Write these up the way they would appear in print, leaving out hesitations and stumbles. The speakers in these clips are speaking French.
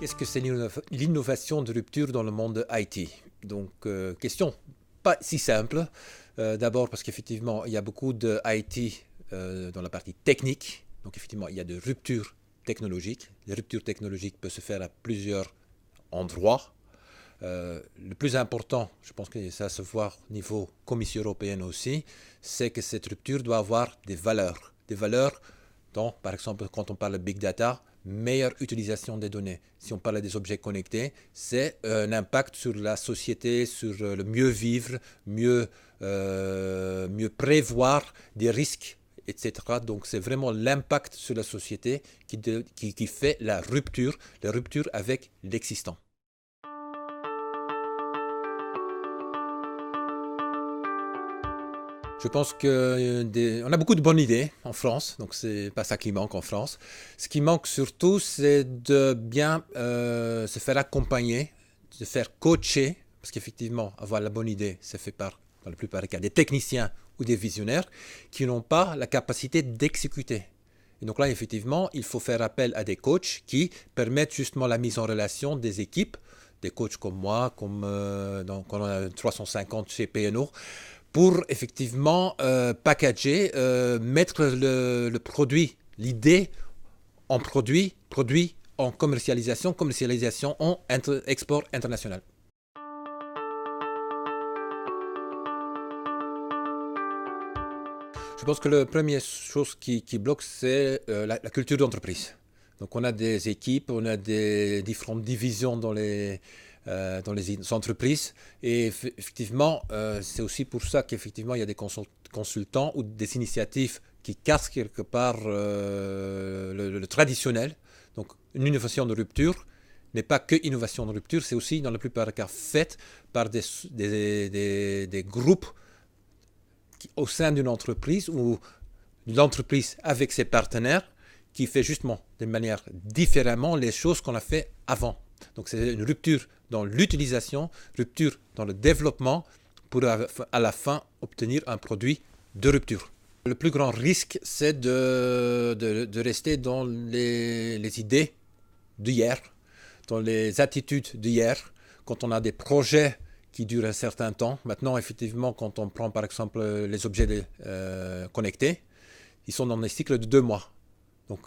Qu'est-ce que c'est l'innovation de rupture dans le monde IT? Donc, question pas si simple. D'abord parce qu'effectivement, il y a beaucoup de IT dans la partie technique. Donc, effectivement, il y a de ruptures technologiques. Les ruptures technologiques peuvent se faire à plusieurs endroits. Le plus important, je pense que ça se voit au niveau Commission européenne aussi, c'est que cette rupture doit avoir des valeurs. Des valeurs dont, par exemple, quand on parle de big data, meilleure utilisation des données. Si on parle des objets connectés, c'est un impact sur la société, sur le mieux vivre, mieux prévoir des risques, etc. Donc c'est vraiment l'impact sur la société qui fait la rupture avec l'existant. Je pense qu'on a beaucoup de bonnes idées en France, donc c'est pas ça qui manque en France. Ce qui manque surtout, c'est de bien se faire accompagner, se faire coacher, parce qu'effectivement, avoir la bonne idée, c'est fait par, dans la plupart des cas, des techniciens ou des visionnaires qui n'ont pas la capacité d'exécuter. Et donc là, effectivement, il faut faire appel à des coachs qui permettent justement la mise en relation des équipes, des coachs comme moi, comme quand on a 350 chez PNO, pour effectivement packager, mettre le produit, l'idée en produit en commercialisation en export international. Je pense que la première chose qui bloque, c'est la culture d'entreprise. Donc on a des équipes, on a des différentes divisions dans les entreprises. Et effectivement, c'est aussi pour ça qu'effectivement, il y a des consultants ou des initiatives qui cassent quelque part le traditionnel. Donc, une innovation de rupture n'est pas que innovation de rupture, c'est aussi, dans la plupart des cas, faite par des groupes au sein d'une entreprise ou l'entreprise avec ses partenaires qui fait justement de manière différemment les choses qu'on a fait avant. Donc c'est une rupture dans l'utilisation, rupture dans le développement pour à la fin obtenir un produit de rupture. Le plus grand risque, c'est de rester dans les idées d'hier, dans les attitudes d'hier, quand on a des projets qui durent un certain temps. Maintenant, effectivement, quand on prend par exemple les objets connectés, ils sont dans des cycles de 2 mois. Donc,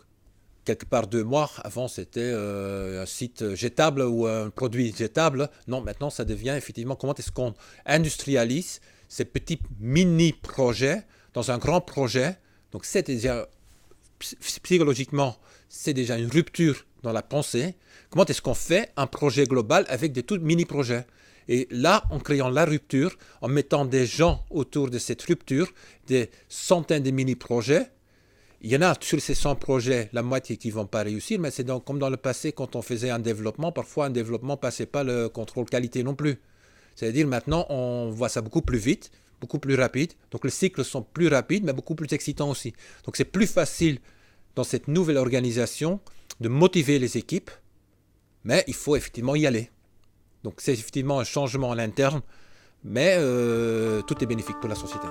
quelque part 2 mois, avant c'était un site jetable ou un produit jetable. Non, maintenant ça devient effectivement comment est-ce qu'on industrialise ces petits mini-projets dans un grand projet. Donc c'est déjà, psychologiquement, c'est déjà une rupture dans la pensée. Comment est-ce qu'on fait un projet global avec des tout mini-projets? Et là, en créant la rupture, en mettant des gens autour de cette rupture, des centaines de mini-projets, il y en a sur ces 100 projets, la moitié qui ne vont pas réussir, mais c'est donc comme dans le passé, quand on faisait un développement, parfois un développement ne passait pas le contrôle qualité non plus. C'est-à-dire maintenant, on voit ça beaucoup plus vite, beaucoup plus rapide. Donc les cycles sont plus rapides, mais beaucoup plus excitants aussi. Donc c'est plus facile dans cette nouvelle organisation de motiver les équipes, mais il faut effectivement y aller. Donc c'est effectivement un changement à l'interne, mais tout est bénéfique pour la société.